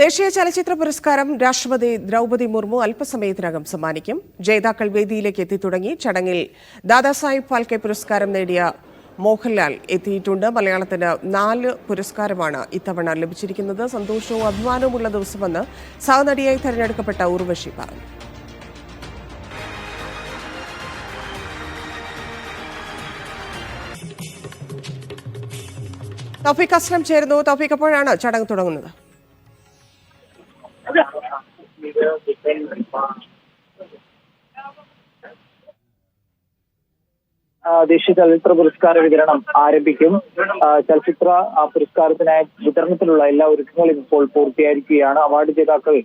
ദേശീയ ചലച്ചിത്ര പുരസ്കാരം രാഷ്ട്രപതി ദ്രൗപദി മുർമു അല്പസമയത്തിനകം സമ്മാനിക്കും. ജേതാക്കൾ വേദിയിലേക്ക് എത്തിത്തുടങ്ങി. ചടങ്ങിൽ ദാദാസാഹിബ് ഫാൽക്കെ പുരസ്കാരം നേടിയ മോഹൻലാൽ എത്തിയിട്ടുണ്ട്. മലയാളത്തിന് 4 പുരസ്കാരമാണ് ഇത്തവണ ലഭിച്ചിരിക്കുന്നത്. സന്തോഷവും അഭിമാനവുമുള്ള ദിവസമെന്ന് സഹനടിയായി തെരഞ്ഞെടുക്കപ്പെട്ട ഉർവശി പറഞ്ഞു. തൗഫീഖ് അസ്ലം ചേരുന്നു. തൗഫീഖ്, എപ്പോഴാണ് ചടങ്ങ് തുടങ്ങുന്നത്? ദേശീയ ചലച്ചിത്ര പുരസ്കാര വിതരണം ആരംഭിക്കും. ചലച്ചിത്ര പുരസ്കാരത്തിനായി വിതരണത്തിലുള്ള എല്ലാ ഒരുക്കങ്ങളും ഇപ്പോൾ പൂർത്തിയായിരിക്കുകയാണ്. അവാർഡ് ജേതാക്കൾ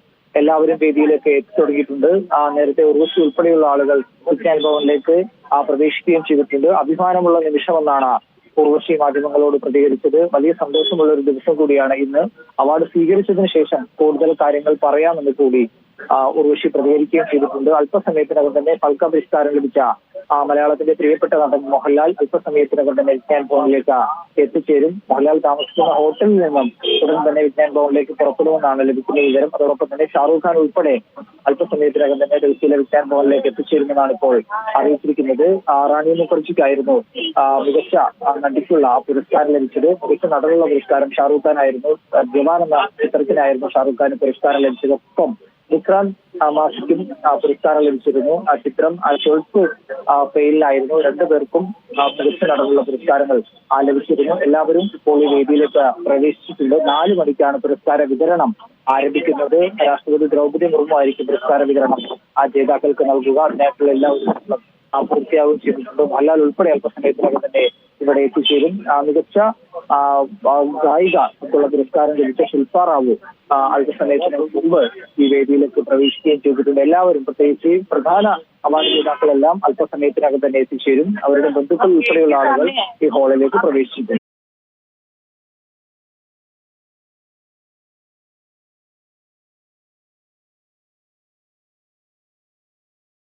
എല്ലാവരും വേദിയിലേക്ക് എത്തിത്തുടങ്ങിയിട്ടുണ്ട്. നേരത്തെ ഉർവശി ഉൾപ്പെടെയുള്ള ആളുകൾ വിജ്ഞാൻ ഭവനിലേക്ക് പ്രവേശിക്കുകയും ചെയ്തിട്ടുണ്ട്. അഭിമാനമുള്ള നിമിഷമെന്നാണ് ഉർവശി മാധ്യമങ്ങളോട് പ്രതികരിച്ചത്. വലിയ സന്തോഷമുള്ള ഒരു ദിവസം കൂടിയാണ് ഇന്ന്. അവാർഡ് സ്വീകരിച്ചതിന് ശേഷം കൂടുതൽ കാര്യങ്ങൾ പറയാമെന്ന് കൂടി ഉർവശി പ്രതികരിക്കുകയും ചെയ്തിട്ടുണ്ട്. അല്പസമയത്തിനകം തന്നെ ഫാൽക്ക പുരസ്കാരം ലഭിച്ച മലയാളത്തിന്റെ പ്രിയപ്പെട്ട നടൻ മോഹൻലാൽ അല്പസമയത്തിനകം തന്നെ വിജ്ഞാൻ ഭവനിലേക്ക് എത്തിച്ചേരും. മോഹൻലാൽ താമസിക്കുന്ന ഹോട്ടലിൽ നിന്നും ഉടൻ തന്നെ വിജ്ഞാൻ ഭവനിലേക്ക് പുറപ്പെടുമെന്നാണ് ലഭിക്കുന്ന വിവരം. അതോടൊപ്പം തന്നെ ഷാറൂഖ് ഖാൻ ഉൾപ്പെടെ അല്പസമയത്തിനകം തന്നെ ഡൽഹിയിലെ വിജ്ഞാൻ ഭവനിലേക്ക് എത്തിച്ചേരുമെന്നാണ് ഇപ്പോൾ അറിയിച്ചിരിക്കുന്നത്. റാണി മുഖർജിക്കായിരുന്നു മികച്ച നടിക്കുള്ള പുരസ്കാരം ലഭിച്ചത്. മികച്ച നടനുള്ള പുരസ്കാരം ഷാറൂഖ് ഖാൻ ആയിരുന്നു. ജവാൻ എന്ന ചിത്രത്തിനായിരുന്നു ഷാറൂഖ് ഖാന് പുരസ്കാരം ലഭിച്ചത്. ഒപ്പം വിക്രാന്ത് മാസിക്കും പുരസ്കാരം ലഭിച്ചിരുന്നു. ആ ചിത്രം ഷോർട്സ് ഫെയിലായിരുന്നു. 2 പേർക്കും മികച്ച നടനുള്ള പുരസ്കാരങ്ങൾ ലഭിച്ചിരുന്നു. എല്ലാവരും ഇപ്പോൾ ഈ വേദിയിലേക്ക് പ്രവേശിച്ചിട്ടുണ്ട്. 4 മണിക്കാണ് പുരസ്കാര വിതരണം ആരംഭിക്കുന്നത്. രാഷ്ട്രപതി ദ്രൗപദി മുർമു ആയിരിക്കും പുരസ്കാര വിതരണം ജേതാക്കൾക്ക് നൽകുക. അതിനായിട്ടുള്ള എല്ലാവരും പൂർത്തിയാവുകയും ചെയ്തിട്ടുണ്ട്. മോഹൻലാൽ ഉൾപ്പെടെ അല്പസമയത്തിനകം തന്നെ ഇവിടെ എത്തിച്ചേരും. മികച്ച ഗായികക്കുള്ള പുരസ്കാരം ലഭിച്ച ശില്പ റാവു അല്പസമയത്തിന് മുമ്പ് ഈ വേദിയിലേക്ക് പ്രവേശിക്കുകയും ചെയ്തിട്ടുണ്ട്. എല്ലാവരും, പ്രത്യേകിച്ച് പ്രധാന അവാർഡ് ജേതാക്കളെല്ലാം അല്പസമയത്തിനകം തന്നെ എത്തിച്ചേരും. അവരുടെ ബന്ധുക്കൾ ഉൾപ്പെടെയുള്ള ആളുകൾ ഈ ഹാളിലേക്ക് പ്രവേശിച്ചിട്ടുണ്ട്.